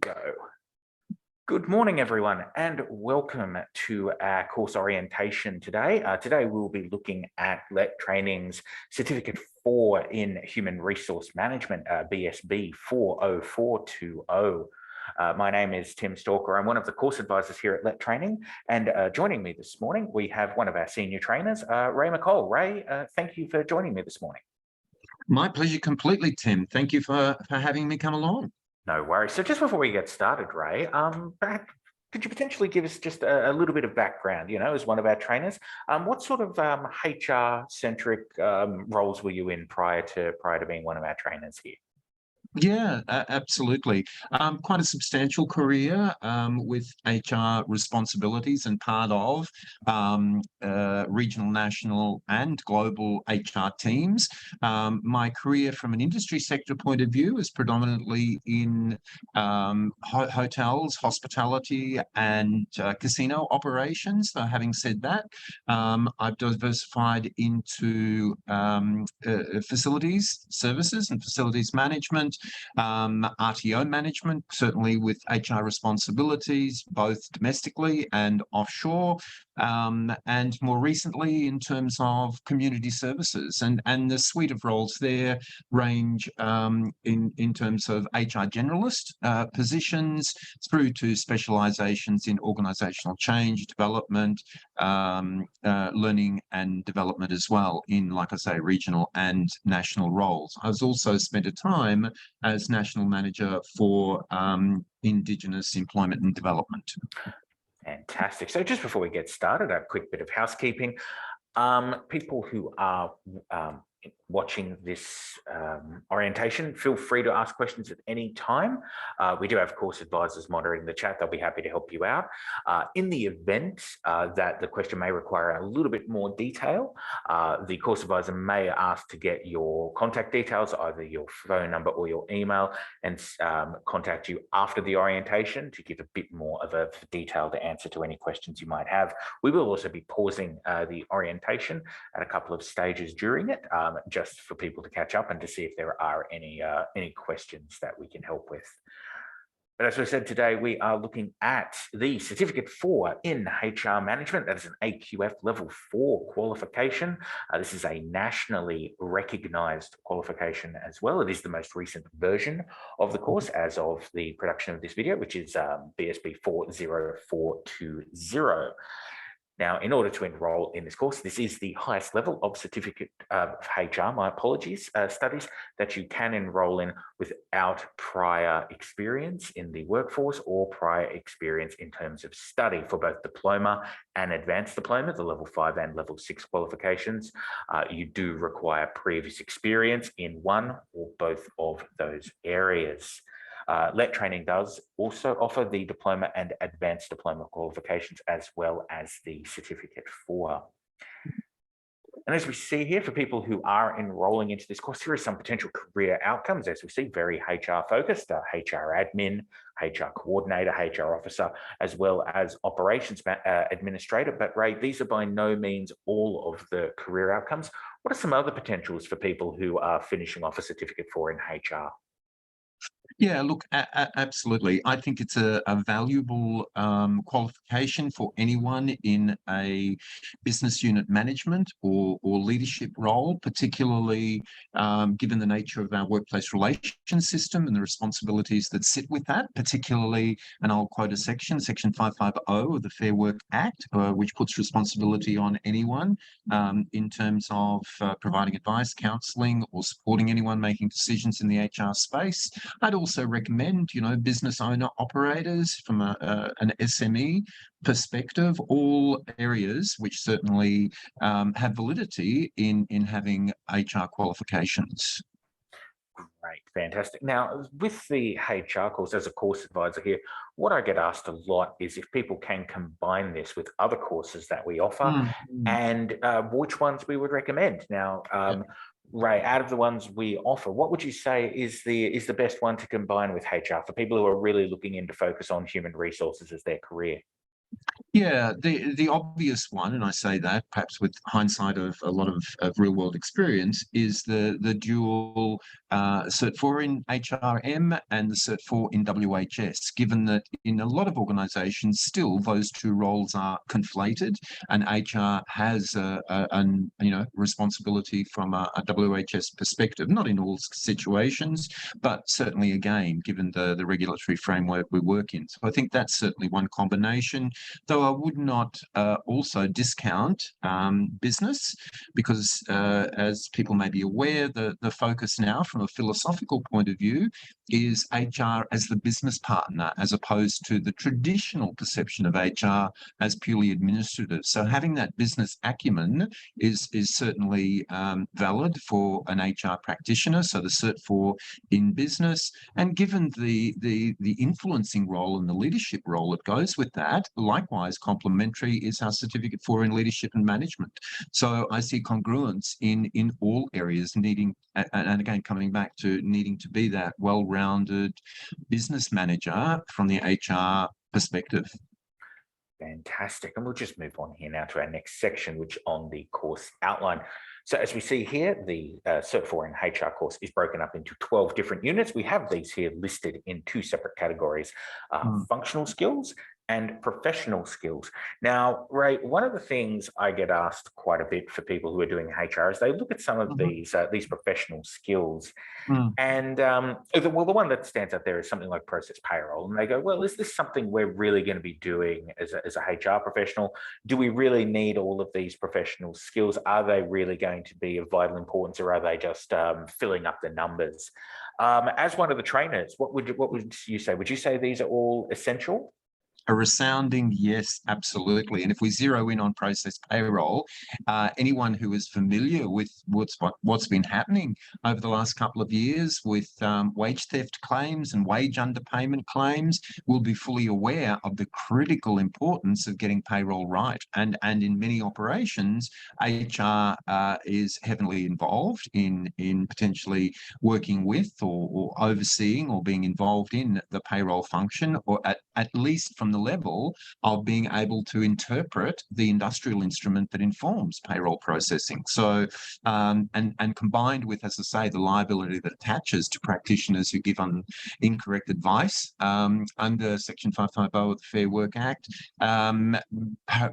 Go. Good morning, everyone, and welcome to our course orientation today. Today, we'll be looking at LET Training's Certificate 4 in Human Resource Management, BSB40420. My name is Tim Stalker. I'm one of the course advisors here at LET Training, and joining me this morning, we have one of our senior trainers, Ray McCall. Ray, thank you for joining me this morning. My pleasure completely, Tim. Thank you for having me come along. No worries. So just before we get started, Ray, could you potentially give us just a little bit of background, as one of our trainers? What sort of HR-centric roles were you in prior to being one of our trainers here? Yeah, absolutely. Quite a substantial career with HR responsibilities and part of regional, national and global HR teams. My career from an industry sector point of view is predominantly in hotels, hospitality and casino operations. So having said that, I've diversified into facilities services and facilities management, RTO management, certainly with HR responsibilities, both domestically and offshore, and more recently in terms of community services. And the suite of roles there range in terms of HR generalist positions through to specializations in organizational change, development, learning and development as well in, like I say, regional and national roles. I was also spent a time as National Manager for Indigenous Employment and Development. Fantastic. So just before we get started, a quick bit of housekeeping. People who are watching this orientation, feel free to ask questions at any time. We do have course advisors monitoring the chat. They'll be happy to help you out. In the event that the question may require a little bit more detail, the course advisor may ask to get your contact details, either your phone number or your email, and contact you after the orientation to give a bit more of a detailed answer to any questions you might have. We will also be pausing the orientation at a couple of stages during it, just for people to catch up and to see if there are any questions that we can help with. But as I said, today we are looking at the Certificate 4 in HR Management. That is an AQF Level 4 qualification. This is a nationally recognised qualification as well. It is the most recent version of the course as of the production of this video, which is BSB40420. Now, in order to enrol in this course, this is the highest level of certificate of HR, studies that you can enrol in without prior experience in the workforce or prior experience in terms of study for both diploma and advanced diploma, the level 5 and level 6 qualifications. You do require previous experience in one or both of those areas. LET Training does also offer the diploma and advanced diploma qualifications as well as the Certificate 4. And as we see here, for people who are enrolling into this course, here are some potential career outcomes. As we see, very HR focused, HR admin, HR coordinator, HR officer, as well as operations administrator. But Ray, these are by no means all of the career outcomes. What are some other potentials for people who are finishing off a Certificate 4 in HR? Yeah, look, absolutely. I think it's a valuable qualification for anyone in a business unit management or leadership role, particularly given the nature of our workplace relations system and the responsibilities that sit with that, particularly, and I'll quote a section 550 of the Fair Work Act, which puts responsibility on anyone in terms of providing advice, counselling, or supporting anyone making decisions in the HR space. I'd also recommend, business owner operators from an SME perspective, all areas which certainly have validity in having HR qualifications. Great, fantastic. Now, with the HR course, as a course advisor here, what I get asked a lot is if people can combine this with other courses that we offer and which ones we would recommend. Now, Ray, out of the ones we offer, what would you say is the best one to combine with HR for people who are really looking in to focus on human resources as their career? Yeah, the obvious one, and I say that perhaps with hindsight of a lot of real world experience, is the dual Cert 4 in HRM and the Cert 4 in WHS, given that in a lot of organisations still those two roles are conflated, and HR has an responsibility from a WHS perspective, not in all situations, but certainly again given the regulatory framework we work in. So I think that's certainly one combination. Though I would not also discount business, because as people may be aware, the focus now from a philosophical point of view is HR as the business partner, as opposed to the traditional perception of HR as purely administrative. So having that business acumen is certainly valid for an HR practitioner. So the Cert 4 in business, and given the influencing role and the leadership role that goes with that, likewise complementary is our Certificate 4 in leadership and management. So I see congruence in all areas, needing, and again coming back to needing to be that well-rounded business manager from the HR perspective. Fantastic. And we'll just move on here now to our next section, which on the course outline. So as we see here, the Cert 4 in HR course is broken up into 12 different units. We have these here listed in two separate categories, functional skills and professional skills. Now, Ray, one of the things I get asked quite a bit for people who are doing HR is they look at some of these professional skills, and the one that stands out there is something like process payroll, and they go, well, is this something we're really going to be doing as a HR professional? Do we really need all of these professional skills? Are they really going to be of vital importance, or are they just filling up the numbers? As one of the trainers, what would you say? Would you say these are all essential? A resounding yes, absolutely. And if we zero in on process payroll, anyone who is familiar with what's been happening over the last couple of years with wage theft claims and wage underpayment claims will be fully aware of the critical importance of getting payroll right. And in many operations, HR is heavily involved in potentially working with or overseeing or being involved in the payroll function, or at least from the level of being able to interpret the industrial instrument that informs payroll processing. So, and combined with, as I say, the liability that attaches to practitioners who give incorrect advice under Section 550 of the Fair Work Act,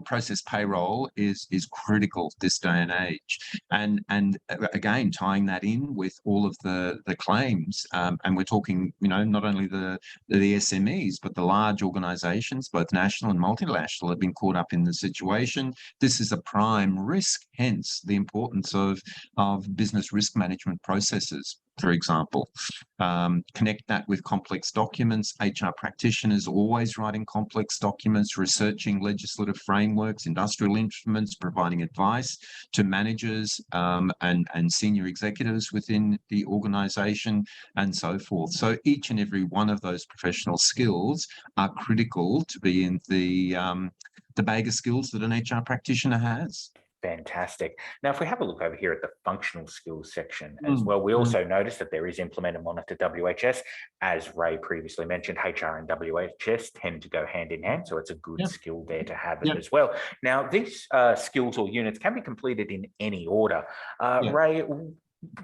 process payroll is critical this day and age. And again, tying that in with all of the claims, and we're talking, not only the SMEs, but the large organisations, both national and multinational, have been caught up in the situation. This is a prime risk, hence the importance of business risk management processes, for example. Connect that with complex documents. HR practitioners always writing complex documents, researching legislative frameworks, industrial instruments, providing advice to managers and senior executives within the organisation, and so forth. So each and every one of those professional skills are critical to be in the bag of skills that an HR practitioner has. Fantastic. Now, if we have a look over here at the functional skills section as well, we also notice that there is implement and monitor WHS. As Ray previously mentioned, HR and WHS tend to go hand in hand, so it's a good skill there to have it as well. Now, these skills or units can be completed in any order. Ray,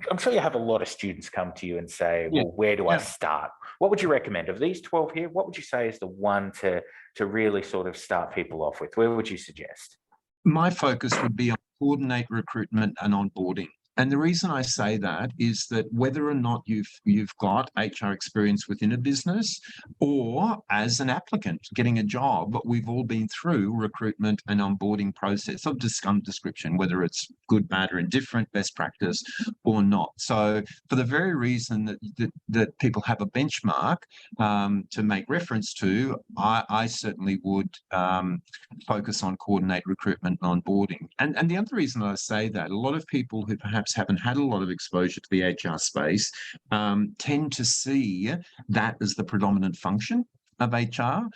I'm sure you have a lot of students come to you and say, well, where do I start? What would you recommend? Of these 12 here, what would you say is the one to really sort of start people off with? Where would you suggest? My focus would be on coordinate recruitment and onboarding. And the reason I say that is that whether or not you've got HR experience within a business or as an applicant getting a job, we've all been through recruitment and onboarding process of some description, whether it's good, bad, or indifferent, best practice or not. So for the very reason that people have a benchmark to make reference to, I certainly would focus on coordinate recruitment and onboarding. And the other reason I say that, a lot of people who perhaps haven't had a lot of exposure to the HR space tend to see that as the predominant function of HR,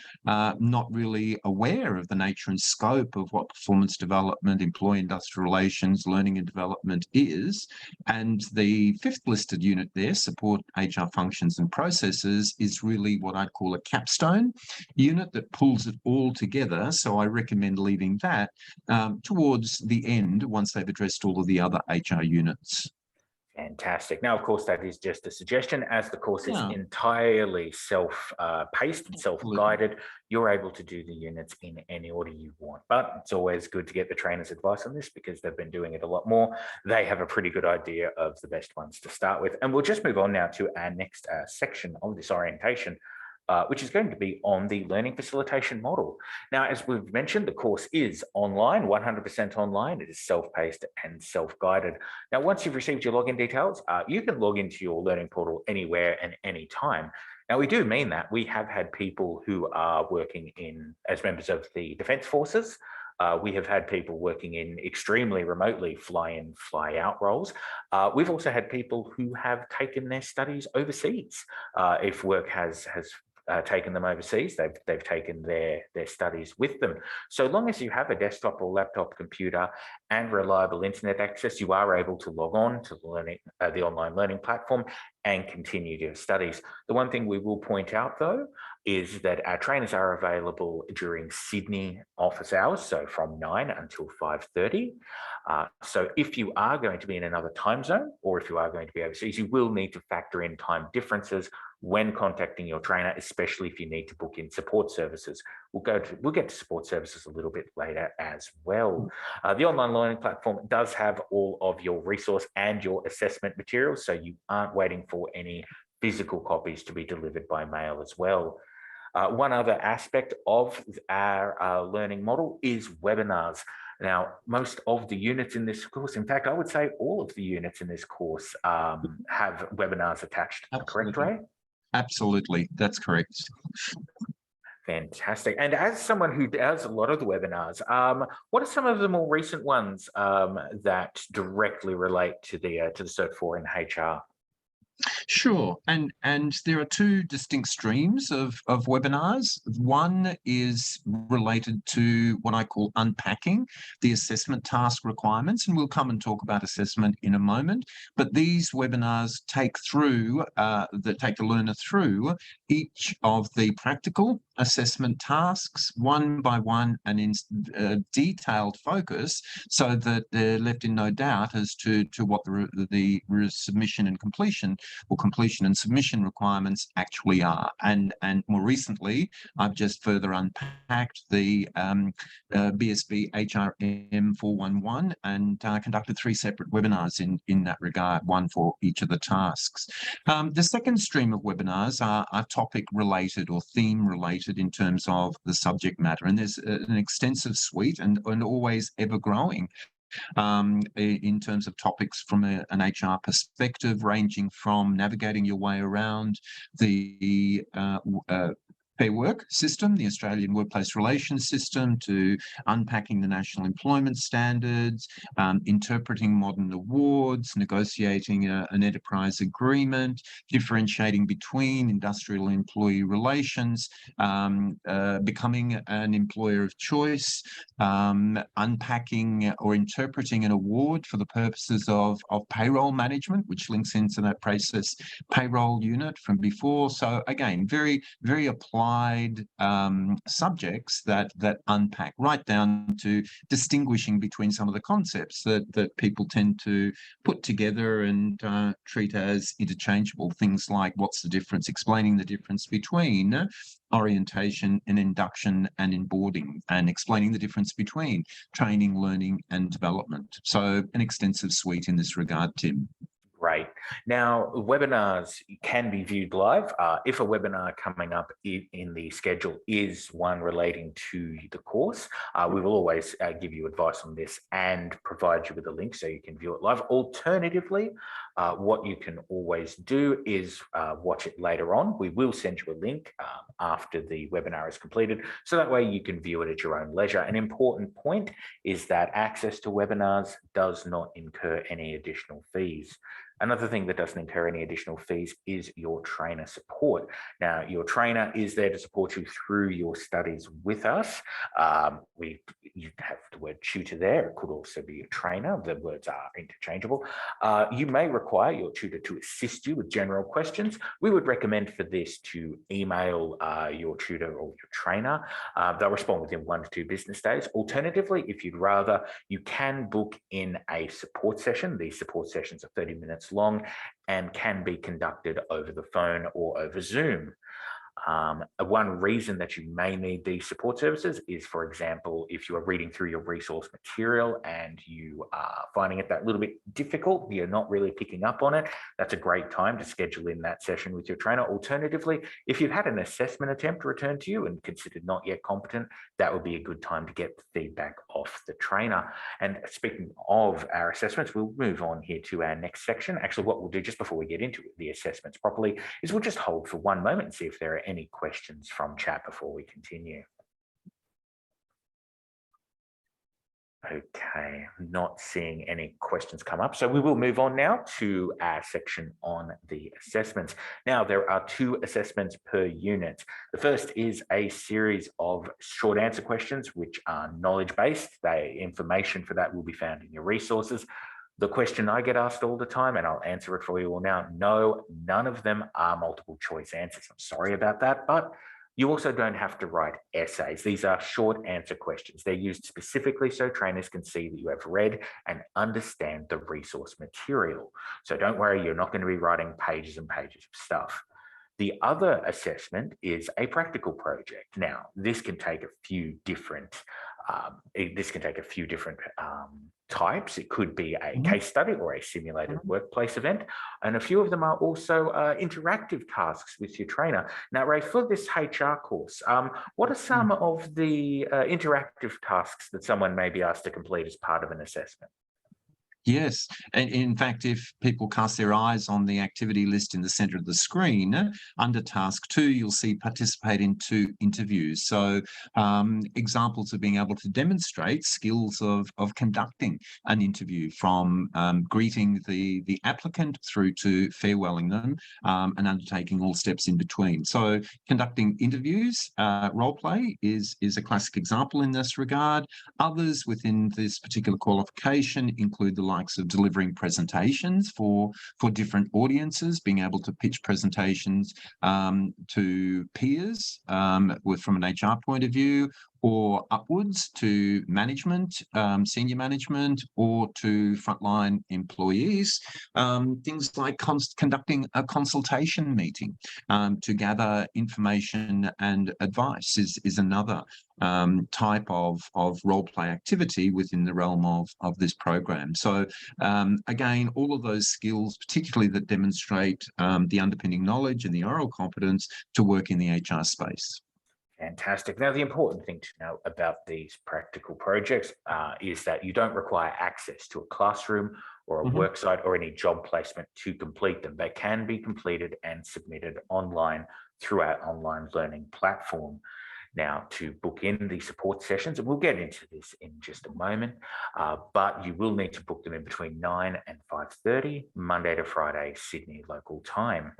not really aware of the nature and scope of what performance development, employee industrial relations, learning and development is. And the fifth listed unit there, support HR functions and processes, is really what I'd call a capstone unit that pulls it all together. So I recommend leaving that towards the end once they've addressed all of the other HR units. Fantastic. Now, of course, that is just a suggestion. As the course is Yeah. entirely self-paced and self-guided, you're able to do the units in any order you want. But it's always good to get the trainer's advice on this because they've been doing it a lot more. They have a pretty good idea of the best ones to start with. And we'll just move on now to our next section of this orientation, which is going to be on the learning facilitation model. Now, as we've mentioned, the course is online, 100% online. It is self-paced and self-guided. Now, once you've received your login details, you can log into your learning portal anywhere and anytime. Now, we do mean that. We have had people who are working as members of the Defence Forces. We have had people working in extremely remotely fly-in, fly-out roles. We've also had people who have taken their studies overseas. If work has taken them overseas, they've taken their studies with them. So long as you have a desktop or laptop computer and reliable internet access, you are able to log on to the online learning platform and continue your studies. The one thing we will point out, though, is that our trainers are available during Sydney office hours, so from 9 until 5:30. So if you are going to be in another time zone, or if you are going to be overseas, you will need to factor in time differences when contacting your trainer, especially if you need to book in support services. We'll get to support services a little bit later as well. The online learning platform does have all of your resource and your assessment materials, so you aren't waiting for any physical copies to be delivered by mail as well. One other aspect of our learning model is webinars. Now, most of the units in this course, in fact, I would say all of the units in this course have webinars attached. Correct, Ray? Absolutely, that's correct. Fantastic. And as someone who does a lot of the webinars, what are some of the more recent ones that directly relate to the Cert 4 in HR? Sure, and there are two distinct streams of webinars. One is related to what I call unpacking the assessment task requirements, and we'll come and talk about assessment in a moment. But these webinars take the learner through each of the practical assessment tasks one by one and in detailed focus, so that they're left in no doubt as to what the submission and completion or completion and submission requirements actually are. And more recently, I've just further unpacked the BSB HRM 411 and conducted 3 separate webinars in that regard, one for each of the tasks. The second stream of webinars are topic related or theme related in terms of the subject matter. And there's an extensive suite and always ever growing in terms of topics from an HR perspective, ranging from navigating your way around the Fair Work system, the Australian Workplace Relations System, to unpacking the national employment standards, interpreting modern awards, negotiating an enterprise agreement, differentiating between industrial and employee relations, becoming an employer of choice, unpacking or interpreting an award for the purposes of payroll management, which links into that process payroll unit from before. So again, very, very applied subjects that unpack right down to distinguishing between some of the concepts that people tend to put together and treat as interchangeable. Things like what's the difference, explaining the difference between orientation and induction and onboarding, and explaining the difference between training, learning and development. So an extensive suite in this regard, Tim. Great. Now, webinars can be viewed live. If a webinar coming up in the schedule is one relating to the course, we will always give you advice on this and provide you with a link so you can view it live. Alternatively, what you can always do is watch it later on. We will send you a link after the webinar is completed, so that way you can view it at your own leisure. An important point is that access to webinars does not incur any additional fees. Another thing that doesn't incur any additional fees is your trainer support. Now, your trainer is there to support you through your studies with us. You have the word tutor there. It could also be a trainer. The words are interchangeable. You may require your tutor to assist you with general questions. We would recommend for this to email your tutor or your trainer. They'll respond within 1 to 2 business days. Alternatively, if you'd rather, you can book in a support session. These support sessions are 30 minutes long and can be conducted over the phone or over Zoom. One reason that you may need these support services is, for example, if you are reading through your resource material and you are finding it that little bit difficult, you're not really picking up on it, that's a great time to schedule in that session with your trainer. Alternatively, if you've had an assessment attempt returned to you and considered not yet competent, that would be a good time to get feedback off the trainer. And speaking of our assessments, we'll move on here to our next section. Actually, what we'll do just before we get into the assessments properly is we'll just hold for 1 moment and see if there are any questions from chat before we continue. Okay, not seeing any questions come up. So we will move on now to our section on the assessments. Now, there are 2 assessments per unit. The first is a series of short answer questions, which are knowledge-based. Information for that will be found in your resources. The question I get asked all the time, and I'll answer it for you all now, no, none of them are multiple choice answers. I'm sorry about that, but you also don't have to write essays. These are short answer questions. They're used specifically so trainers can see that you have read and understand the resource material. So don't worry, you're not going to be writing pages and pages of stuff. The other assessment is a practical project. Now, this can take a few different types. It could be a case study or a simulated workplace event. And a few of them are also interactive tasks with your trainer. Now, Ray, for this HR course, what are some of the interactive tasks that someone may be asked to complete as part of an assessment? Yes, and in fact, if people cast their eyes on the activity list in the center of the screen, under task 2, you'll see participate in 2 interviews. So examples of being able to demonstrate skills of conducting an interview, from greeting the applicant through to farewelling them, and undertaking all steps in between. So conducting interviews, role play is a classic example in this regard. Others within this particular qualification include the likes of delivering presentations for different audiences, being able to pitch presentations to peers from an HR point of view, or upwards to management, senior management, or to frontline employees. Things like conducting a consultation meeting to gather information and advice is another type of role play activity within the realm of this program. So again, all of those skills, particularly that demonstrate the underpinning knowledge and the oral competence to work in the HR space. Fantastic. Now, the important thing to know about these practical projects is that you don't require access to a classroom or a work site or any job placement to complete them. They can be completed and submitted online through our online learning platform. Now, to book in the support sessions, and we'll get into this in just a moment, but you will need to book them in between 9 and 5:30, Monday to Friday, Sydney local time.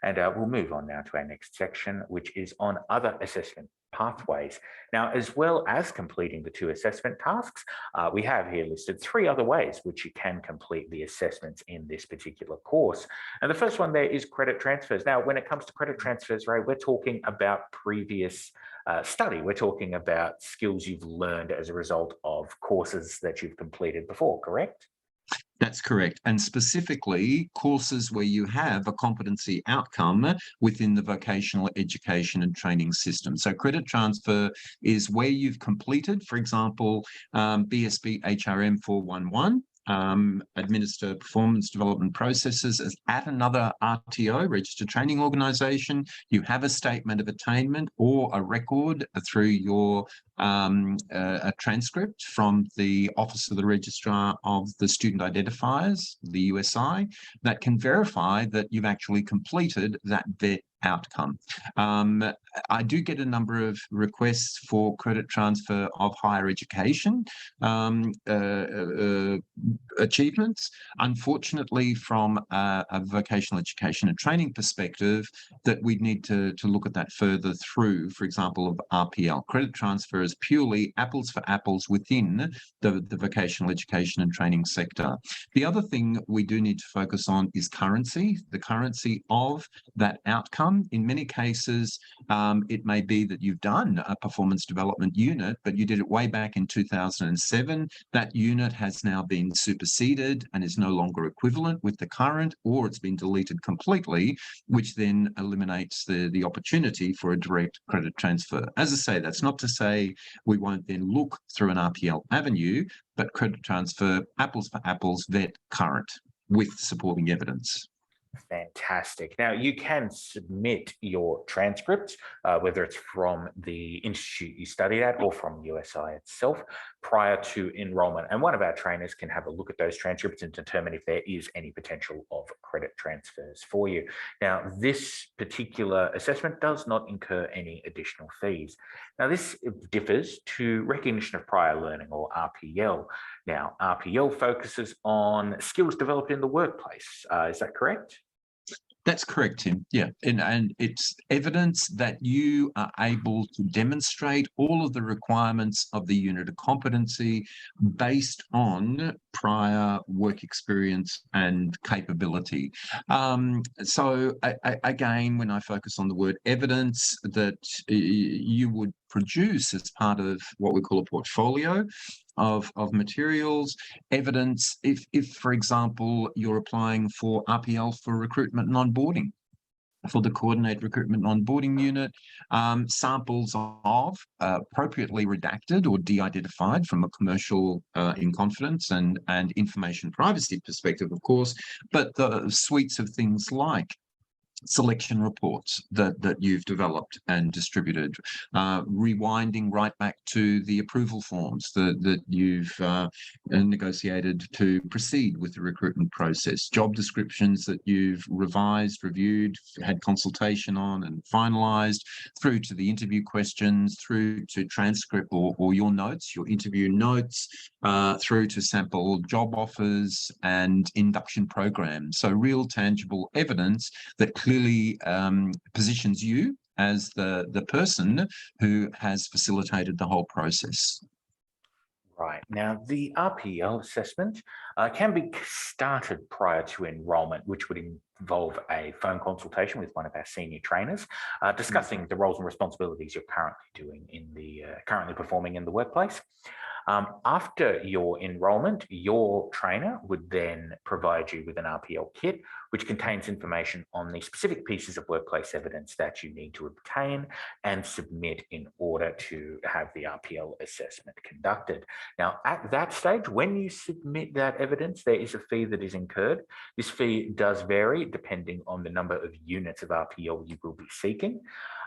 And we'll move on now to our next section, which is on other assessment pathways. Now, as well as completing the 2 assessment tasks, we have here listed 3 other ways which you can complete the assessments in this particular course. And the first one there is credit transfers. Now, when it comes to credit transfers, Ray, we're talking about previous study. We're talking about skills you've learned as a result of courses that you've completed before, correct? That's correct. And specifically, courses where you have a competency outcome within the vocational education and training system. So credit transfer is where you've completed, for example, BSB40420, administer performance development processes as at another RTO, registered training organisation. You have a statement of attainment or a record through your a transcript from the Office of the Registrar of the Student Identifiers, the USI, that can verify that you've actually completed that outcome. I do get a number of requests for credit transfer of higher education achievements. Unfortunately, from a vocational education and training perspective, that we'd need to look at that further through, for example, of RPL. Credit transfer is purely apples for apples within the vocational education and training sector. The other thing we do need to focus on is currency, the currency of that outcome. In many cases, it may be that you've done a performance development unit, but you did it way back in 2007. That unit has now been superseded and is no longer equivalent with the current, or it's been deleted completely, which then eliminates the opportunity for a direct credit transfer. As I say, that's not to say we won't then look through an RPL avenue, but credit transfer, apples for apples, vet current with supporting evidence. Fantastic. Now, you can submit your transcripts, whether it's from the institute you studied at or from USI itself, prior to enrolment. And one of our trainers can have a look at those transcripts and determine if there is any potential of credit transfers for you. Now, this particular assessment does not incur any additional fees. Now, this differs to recognition of prior learning, or RPL. Now, RPL focuses on skills developed in the workplace. Is that correct? That's correct, Tim. Yeah, and it's evidence that you are able to demonstrate all of the requirements of the unit of competency based on prior work experience and capability. So again, when I focus on the word evidence, that you would produce as part of what we call a portfolio of materials, evidence, if for example, you're applying for RPL for recruitment and onboarding, for the coordinate recruitment and onboarding unit, samples of appropriately redacted or de-identified from a commercial in confidence and information privacy perspective, of course, but the suites of things like selection reports that you've developed and distributed, rewinding right back to the approval forms that you've negotiated to proceed with the recruitment process, job descriptions that you've revised, reviewed, had consultation on and finalized, through to the interview questions, through to transcript or your notes, your interview notes, through to sample job offers and induction programs. So real tangible evidence that clearly positions you as the person who has facilitated the whole process. Right. Now, the RPL assessment can be started prior to enrolment, which would involve a phone consultation with one of our senior trainers, discussing the roles and responsibilities you're currently doing in the currently performing in the workplace. After your enrolment, your trainer would then provide you with an RPL kit, which contains information on the specific pieces of workplace evidence that you need to obtain and submit in order to have the RPL assessment conducted. Now, at that stage, when you submit that evidence, there is a fee that is incurred. This fee does vary depending on the number of units of RPL you will be seeking.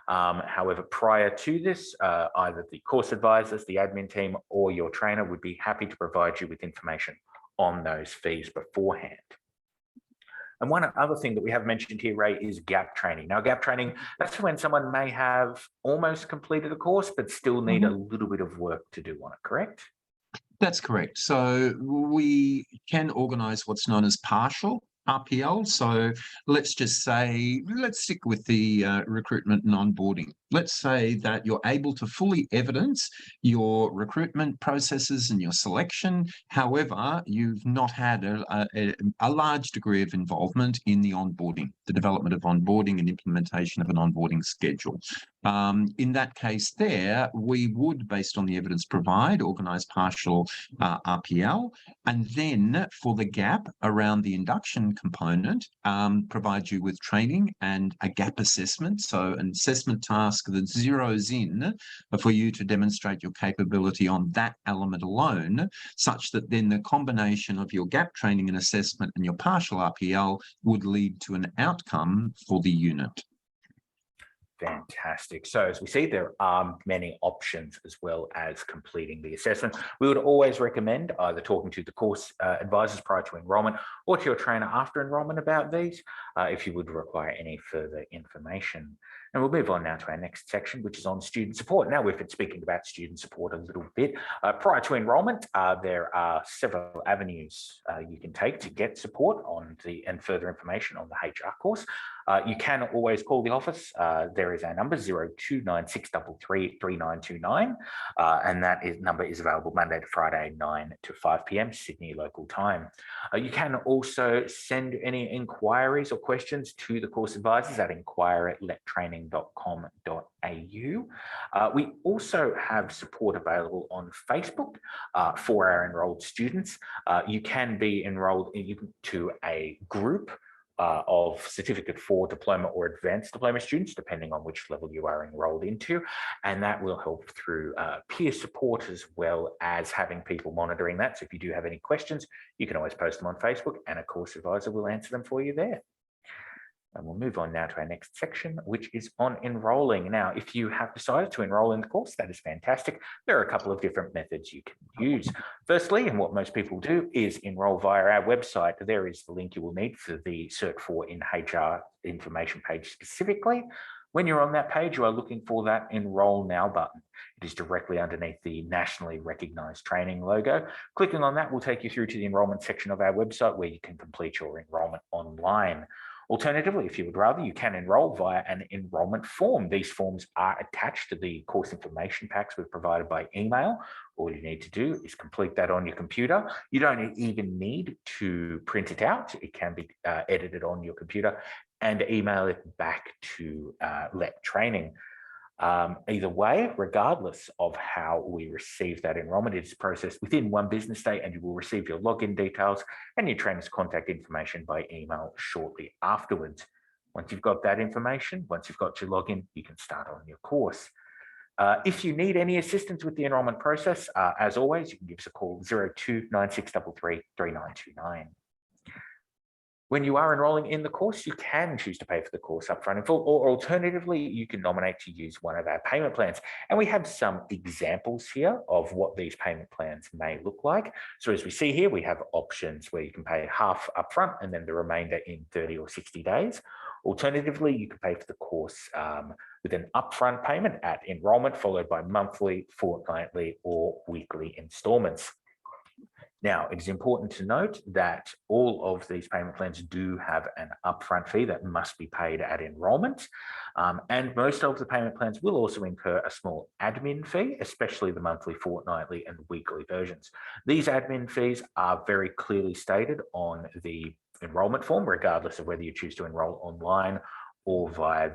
However, prior to this, either the course advisors, the admin team, or your trainer would be happy to provide you with information on those fees beforehand. And one other thing that we have mentioned here, Ray, is gap training. Now, gap training, that's when someone may have almost completed a course, but still need a little bit of work to do on it, correct? That's correct. So we can organise what's known as partial RPL. So let's just say, let's stick with the recruitment and onboarding. Let's say that you're able to fully evidence your recruitment processes and your selection. However, you've not had a large degree of involvement in the onboarding, the development of onboarding and implementation of an onboarding schedule. In that case there, we would, based on the evidence provide, organise partial RPL, and then for the gap around the induction component, provide you with training and a gap assessment, so an assessment task that zeroes in for you to demonstrate your capability on that element alone, such that then the combination of your gap training and assessment and your partial RPL would lead to an outcome for the unit. Fantastic. So as we see, there are many options as well as completing the assessment. We would always recommend either talking to the course advisors prior to enrolment or to your trainer after enrolment about these if you would require any further information. And we'll move on now to our next section, which is on student support. Now we've been speaking about student support a little bit. Prior to enrolment, there are several avenues you can take to get support on and further information on the HR course. You can always call the office. There is our number 0296333929, and that number is available Monday to Friday 9 to 5 p.m. Sydney local time. You can also send any inquiries or questions to the course advisors at enquire@lettraining.com.au. We also have support available on Facebook for our enrolled students. You can be enrolled into a group of Certificate 4 diploma or advanced diploma students, depending on which level you are enrolled into. And that will help through peer support as well as having people monitoring that. So if you do have any questions, you can always post them on Facebook and a course advisor will answer them for you there. And we'll move on now to our next section, which is on enrolling. Now, if you have decided to enroll in the course, that is fantastic. There are a couple of different methods you can use. Firstly, and what most people do, is enroll via our website. There is the link you will need for the Cert 4 in HR information page specifically. When you're on that page, you are looking for that Enroll Now button. It is directly underneath the nationally recognised training logo. Clicking on that will take you through to the enrolment section of our website where you can complete your enrolment online. Alternatively, if you would rather, you can enroll via an enrolment form. These forms are attached to the course information packs we've provided by email. All you need to do is complete that on your computer. You don't even need to print it out. It can be edited on your computer and email it back to Let Training. Either way, regardless of how we receive that enrolment, it is processed within 1 business day and you will receive your login details and your trainer's contact information by email shortly afterwards. Once you've got that information, once you've got your login, you can start on your course. If you need any assistance with the enrolment process, as always, you can give us a call 0296333929. When you are enrolling in the course, you can choose to pay for the course upfront in full, or alternatively, you can nominate to use one of our payment plans. And we have some examples here of what these payment plans may look like. So as we see here, we have options where you can pay half upfront and then the remainder in 30 or 60 days. Alternatively, you can pay for the course with an upfront payment at enrolment, followed by monthly, fortnightly, or weekly installments. Now, it is important to note that all of these payment plans do have an upfront fee that must be paid at enrolment. And most of the payment plans will also incur a small admin fee, especially the monthly, fortnightly, and weekly versions. These admin fees are very clearly stated on the enrolment form, regardless of whether you choose to enroll online or via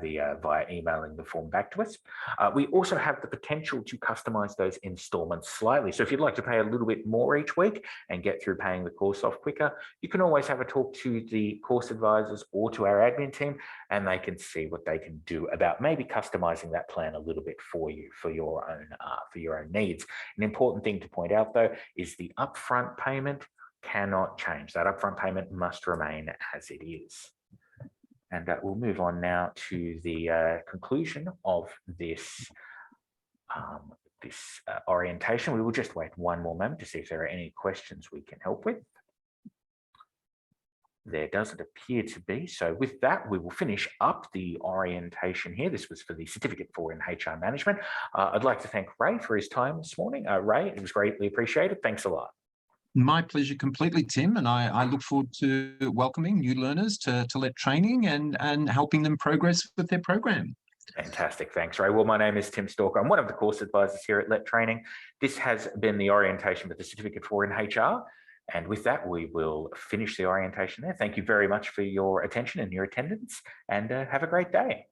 emailing the form back to us. We also have the potential to customize those installments slightly. So if you'd like to pay a little bit more each week and get through paying the course off quicker, you can always have a talk to the course advisors or to our admin team, and they can see what they can do about maybe customizing that plan a little bit for you for your own needs. An important thing to point out though is the upfront payment cannot change. That upfront payment must remain as it is. And we'll move on now to the conclusion of this, orientation. We will just wait one more moment to see if there are any questions we can help with. There doesn't appear to be. So with that, we will finish up the orientation here. This was for the Certificate 4 in HR Management. I'd like to thank Ray for his time this morning. Ray, it was greatly appreciated. Thanks a lot. My pleasure completely, Tim, and I look forward to welcoming new learners to Let Training and helping them progress with their program. Fantastic. Thanks, Ray. Well, my name is Tim Stalker. I'm one of the course advisors here at Let Training. This has been the orientation with the Certificate 4 in HR. And with that, we will finish the orientation there. Thank you very much for your attention and your attendance, and have a great day.